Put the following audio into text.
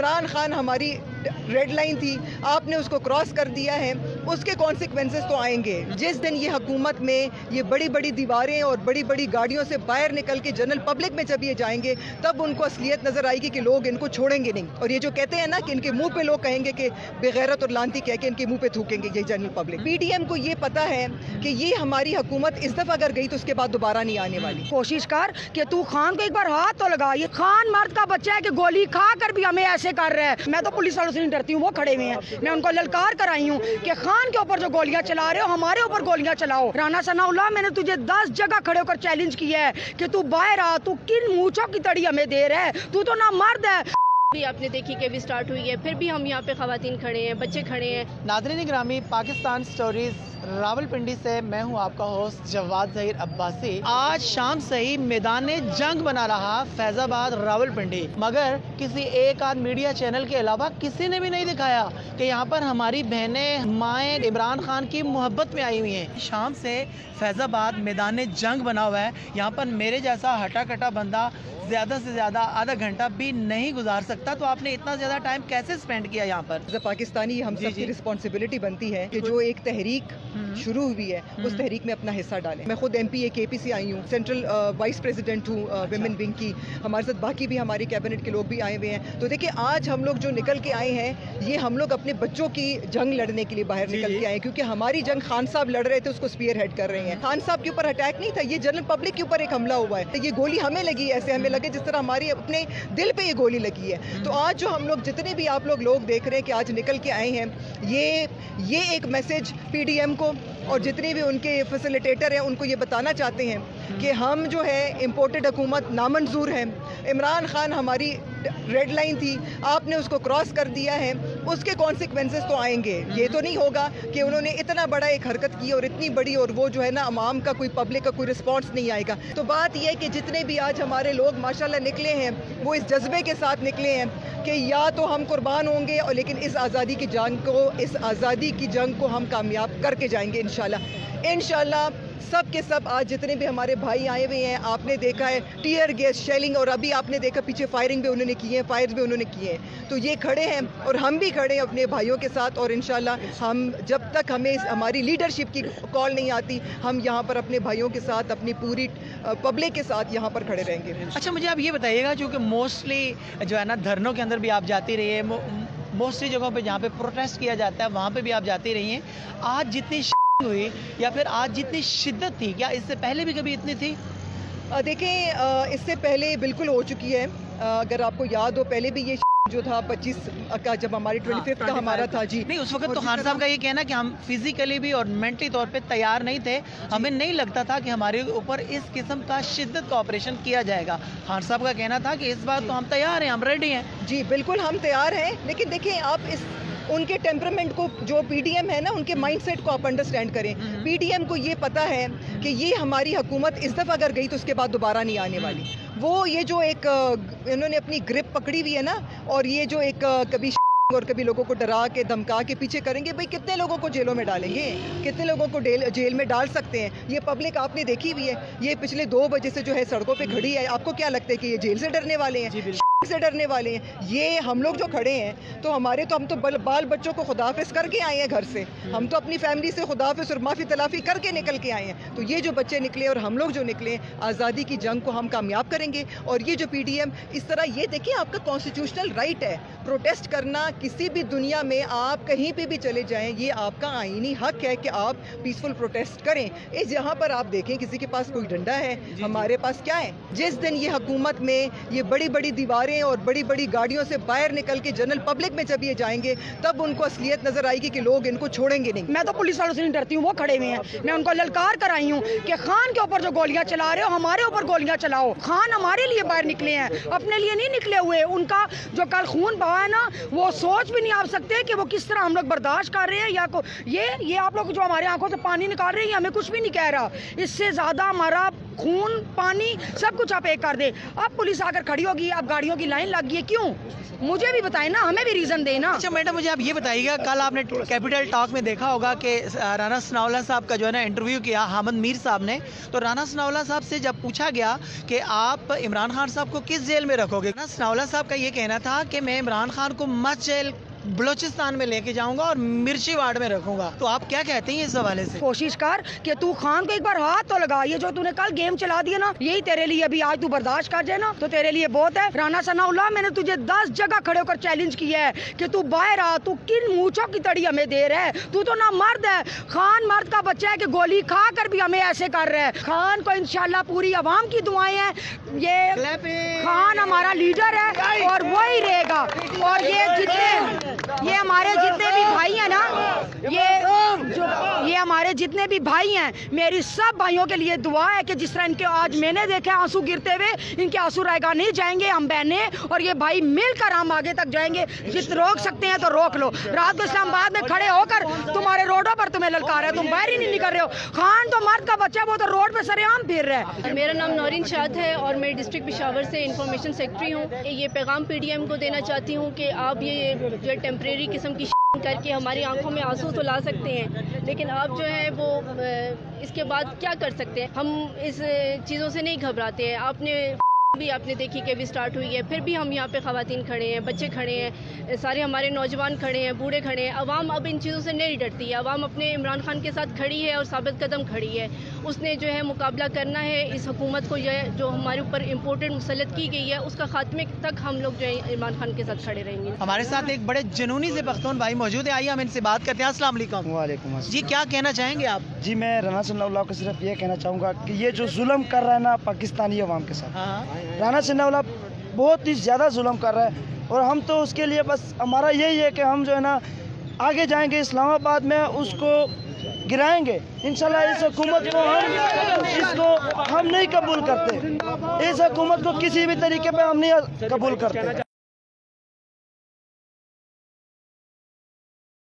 इमरान खान हमारी red line थी, आपने उसको क्रॉस कर दिया है, उसके कॉन्सिक्वेंसेस तो आएंगे। जिस दिन ये हुकूमत में ये बड़ी बड़ी दीवारें और बड़ी बड़ी गाड़ियों से बाहर निकल के जनरल पब्लिक में जब ये जाएंगे तब उनको असलियत नजर आएगी कि लोग इनको छोड़ेंगे नहीं। और ये जो कहते हैं ना कि इनके मुंह पे लोग कहेंगे कि बेगैरत और लानती कह के इनके मुंह पे थूकेंगे ये जनरल पब्लिक। पीडीएम को ये पता है कि ये हमारी हुकूमत इस दफा अगर गई तो उसके बाद दोबारा नहीं आने वाली। कोशिश कर कि तू खान को एक बार हाथ तो लगा। ये खान मर्द का बच्चा है कि गोली खा कर भी हमें ऐसे कर रहा है। मैं तो पुलिस वालों से नहीं डरती हूँ, वो खड़े हुए हैं, मैं उनको ललकार कर आई हूँ कि खान के ऊपर जो गोलियां चला रहे हो हमारे ऊपर गोलियां चलाओ। राना सनाउल्लाह, मैंने तुझे 10 जगह खड़े होकर चैलेंज किया है कि तू बाहर आ, तू किन मूंछों की तड़ी हमें दे रहा है, तू तो ना मर्द है। भी आपने देखी कि भी स्टार्ट हुई है, फिर भी हम यहाँ पे खवातीन खड़े हैं, बच्चे खड़े हैं। नाज़रीन ग्रामी, पाकिस्तान स्टोरीज रावलपिंडी से मैं हूँ आपका होस्ट जवाद ज़हीर अब्बासी। आज शाम से ही मैदान जंग बना रहा फैज़ाबाद रावलपिंडी, मगर किसी एक आध मीडिया चैनल के अलावा किसी ने भी नहीं दिखाया कि यहाँ पर हमारी बहनें माएँ इमरान खान की मोहब्बत में आई हुई हैं। शाम से फैज़ाबाद मैदान जंग बना हुआ है। यहाँ पर मेरे जैसा हटा कटा बंदा ज़्यादा से ज़्यादा आधा घंटा भी नहीं गुजार सकता। तो आपने इतना ज़्यादा टाइम कैसे स्पेंड किया यहाँ पर? पाकिस्तानी हम सब की रिस्पॉन्सिबिलिटी बनती है कि जो एक तहरीक शुरू हुई है उस तहरीक में अपना हिस्सा डालें। मैं खुद MP KPC आई हूँ, सेंट्रल वाइस प्रेसिडेंट हूँ विमेन विंग की। हमारे साथ बाकी भी हमारे कैबिनेट के लोग भी आए हुए हैं। तो देखिए, आज हम लोग जो निकल के आए हैं, ये हम लोग अपने बच्चों की जंग लड़ने के लिए बाहर निकल के आए, क्योंकि हमारी जंग खान साहब लड़ रहे थे, उसको स्पीयर हेड कर रहे हैं। खान साहब के ऊपर अटैक नहीं था, ये जनरल पब्लिक के ऊपर एक हमला हुआ है। ये गोली हमें लगी, ऐसे हमें लगे जिस तरह हमारी अपने दिल पे ये गोली लगी है। तो आज जो हम लोग जितने भी आप लोग देख रहे हैं कि आज निकल के आए हैं, ये एक मैसेज PDM को और जितने भी उनके फैसिलिटेटर हैं उनको ये बताना चाहते हैं कि हम जो है इम्पोर्टेड हुकूमत नामंजूर है। इमरान खान हमारी रेड लाइन थी, आपने उसको क्रॉस कर दिया है, उसके कॉन्सिक्वेंसेस तो आएंगे। ये तो नहीं होगा कि उन्होंने इतना बड़ा एक हरकत की और इतनी बड़ी और वो जो है ना अवाम का कोई पब्लिक का कोई रिस्पॉन्स नहीं आएगा। तो बात यह है कि जितने भी आज हमारे लोग माशाल्लाह निकले हैं वो इस जज्बे के साथ निकले हैं कि या तो हम कुर्बान होंगे और लेकिन इस आज़ादी की जंग को हम कामयाब करके जाएंगे इंशाल्लाह। सब के सब आज जितने भी हमारे भाई आए हुए हैं, आपने देखा है टीयर गैस शेलिंग और अभी आपने देखा पीछे फायरिंग भी उन्होंने की है, फायर्स भी उन्होंने किए हैं। तो ये खड़े हैं और हम भी खड़े हैं अपने भाइयों के साथ। और इंशाल्लाह हम जब तक हमें हमारी लीडरशिप की कॉल नहीं आती, हम यहाँ पर अपने भाइयों के साथ, अपनी पूरी पब्लिक के साथ यहाँ पर खड़े रहेंगे। अच्छा, मुझे आप ये बताइएगा, चूँकि मोस्टली जो है ना धरनों के अंदर भी आप जाती रही है, मोस्टली जगहों पे जहाँ पे प्रोटेस्ट किया जाता है वहाँ पे भी आप जाती रही हैं। आज जितनी हुई या फिर आज जितनी शिद्दत थी, क्या इससे पहले भी कभी इतनी थी? देखें, इससे पहले बिल्कुल हो चुकी है। अगर आपको याद हो, पहले भी ये जो था 25 का जब हमारी 25 का हमारा था जी, नहीं उस वक्त तो खान साहब का ये कहना कि हम फिजिकली भी और मेंटली तौर पे तैयार नहीं थे, हमें नहीं लगता था कि हमारे ऊपर इस किस्म का शिद्दत का ऑपरेशन किया जाएगा। खान साहब का कहना था कि इस बार तो हम तैयार हैं, हम रेडी हैं। जी बिल्कुल, हम तैयार हैं। लेकिन देखिए, आप इस उनके टेम्परामेंट को, जो PDM है ना, उनके माइंडसेट को आप अंडरस्टैंड करें। PDM को ये पता है कि ये हमारी हुकूमत इस दफ़ा अगर गई तो उसके बाद दोबारा नहीं आने वाली। वो ये जो एक इन्होंने अपनी ग्रिप पकड़ी हुई है ना, और ये जो एक कभी और कभी लोगों को डरा के धमका के पीछे करेंगे, भाई कितने लोगों को जेलों में डालेंगे, कितने लोगों को जेल में डाल सकते हैं। ये पब्लिक आपने देखी हुई है, ये पिछले 2 बजे से जो है सड़कों पे खड़ी है। आपको क्या लगता है कि ये जेल से डरने वाले हैं, से डरने वाले हैं? ये हम लोग जो खड़े हैं, तो हम तो बाल बच्चों को खुदाफिज करके आए हैं घर से, हम तो अपनी फैमिली से खुदाफिज और माफ़ी तलाफ़ी करके निकल के आए हैं। तो ये जो बच्चे निकले और हम लोग जो निकले, आज़ादी की जंग को हम कामयाब करेंगे। और ये जो PDM इस तरह, ये देखिए, आपका कॉन्स्टिट्यूशनल राइट है प्रोटेस्ट करना। किसी भी दुनिया में आप कहीं पे भी चले जाएं, ये आपका आईनी हक है कि आप पीसफुल प्रोटेस्ट करें। इस यहाँ पर आप देखें, किसी के पास कोई डंडा है, हमारे पास क्या है? जिस दिन ये हुकूमत में ये बड़ी बड़ी दीवारें और बड़ी बड़ी गाड़ियों से बाहर निकल के जनरल पब्लिक में जब ये जाएंगे तब उनको असलियत नजर आएगी कि लोग इनको छोड़ेंगे नहीं। मैं तो पुलिस वालों से नहीं डरती हूँ, वो खड़े हुए हैं, मैं उनको ललकार कर आई हूँ कि खान के ऊपर जो गोलियां चला रहे हो हमारे ऊपर गोलियां चलाओ। खान हमारे लिए बाहर निकले हैं, अपने लिए नहीं निकले हुए। उनका जो कल खून बहा है ना, वो सोच भी नहीं आप सकते कि वो किस तरह हम लोग बर्दाश्त कर रहे हैं। या ये आप लोग जो हमारे आंखों से पानी निकाल रहे हैं, हमें कुछ भी नहीं कह रहा। इससे ज्यादा हमारा खून पानी सब कुछ आप एक कर दे। अब पुलिस आकर खड़ी होगी, अब गाड़ियों की लाइन लग गई है, क्यों? मुझे भी बताए ना, हमें भी रीजन देना। अच्छा मैडम, मुझे आप ये बताइएगा, कल आपने कैपिटल टॉक में देखा होगा कि राना सनाउल्लाह साहब का जो है ना इंटरव्यू किया हामिद मीर साहब ने, तो राना सनाउल्लाह साहब से जब पूछा गया कि आप इमरान खान साहब को किस जेल में रखोगे, राना सनाउल्लाह साहब का ये कहना था कि मैं इमरान खान को मस्त जेल बलोचिस्तान में लेके जाऊंगा और मिर्ची वार्ड में रखूंगा। तो आप क्या कहते हैं इस हवाले से? कोशिश कर कि तू खान को एक बार हाथ तो लगा। ये जो तूने कल गेम चला दिया ना, यही तेरे लिए अभी आज तू बर्दाश्त कर जाए ना तो तेरे लिए बहुत है। राना सनाउल्लाह, मैंने तुझे 10 जगह खड़े होकर चैलेंज किया है कि तू बाहर आ, तू किन मूंछों की तड़ी हमें दे रहा है? तू तो ना मर्द है, खान मर्द का बच्चा है कि गोली खा कर भी हमें ऐसे कर रहा है। खान को इंशाल्लाह पूरी आवाम की दुआएं हैं, ये खान हमारा लीडर है और वही रहेगा। और ये हमारे जितने भी भाई हैं ना, ये हमारे जितने भी भाई हैं, मेरी सब भाइयों के लिए दुआ है कि जिस तरह इनके आज मैंने देखे आंसू गिरते हुए, इनके आंसू रहेगा नहीं जाएंगे। हम बहने और ये भाई मिलकर हम आगे तक जाएंगे। जित रोक सकते हैं तो रोक लो। रात को इस्लामाबाद में खड़े होकर तुम्हारे रोडों पर तुम्हें ललकार है, तुम बाहर ही नहीं निकल रहे हो। खान तो मर्द का बच्चा, वो तो रोड पे सरेआम फिर रहा है। मेरा नाम नौरीन शाद है और मैं डिस्ट्रिक्ट पेशावर से इंफॉर्मेशन सेक्रेटरी हूँ। ये पैगाम PDM को देना चाहती हूँ कि आप ये जो टेम्परेरी किस्म की करके हमारी आंखों में आंसू तो ला सकते हैं, लेकिन आप जो है वो इसके बाद क्या कर सकते हैं? हम इस चीज़ों से नहीं घबराते हैं। आपने देखी कि अभी स्टार्ट हुई है, फिर भी हम यहाँ पे ख़वातीन खड़े हैं, बच्चे खड़े हैं, सारे हमारे नौजवान खड़े हैं, बूढ़े खड़े हैं। अवाम अब इन चीज़ों से नहीं डरती है। अवाम अपने इमरान खान के साथ खड़ी है और साबित कदम खड़ी है। उसने जो है मुकाबला करना है इस हुकूमत को, जो हमारे ऊपर इम्पोर्टेंट मुसलत की गई है, उसका खात्मे तक हम लोग जो है इमरान खान के साथ खड़े रहेंगे। हमारे साथ एक बड़े जुनूनी से पख्तून भाई मौजूद है, आइए हम इनसे बात करते हैं। अस्सलाम वालेकुम। वालेकुम जी, क्या कहना चाहेंगे आप? जी, मैं राना सनाउल्लाह को सिर्फ ये कहना चाहूँगा कि ये जो जुल्म कर रहा है ना पाकिस्तानी अवाम के साथ, राना सनाउल्लाह बहुत ही ज़्यादा जुल्म कर रहा है और हम तो उसके लिए बस हमारा यही है कि हम जो है ना आगे जाएंगे, इस्लामाबाद में उसको गिराएंगे इंशाल्लाह। इस हुकूमत को हम नहीं कबूल करते, इस हुकूमत को किसी भी तरीके पे हम नहीं कबूल करते।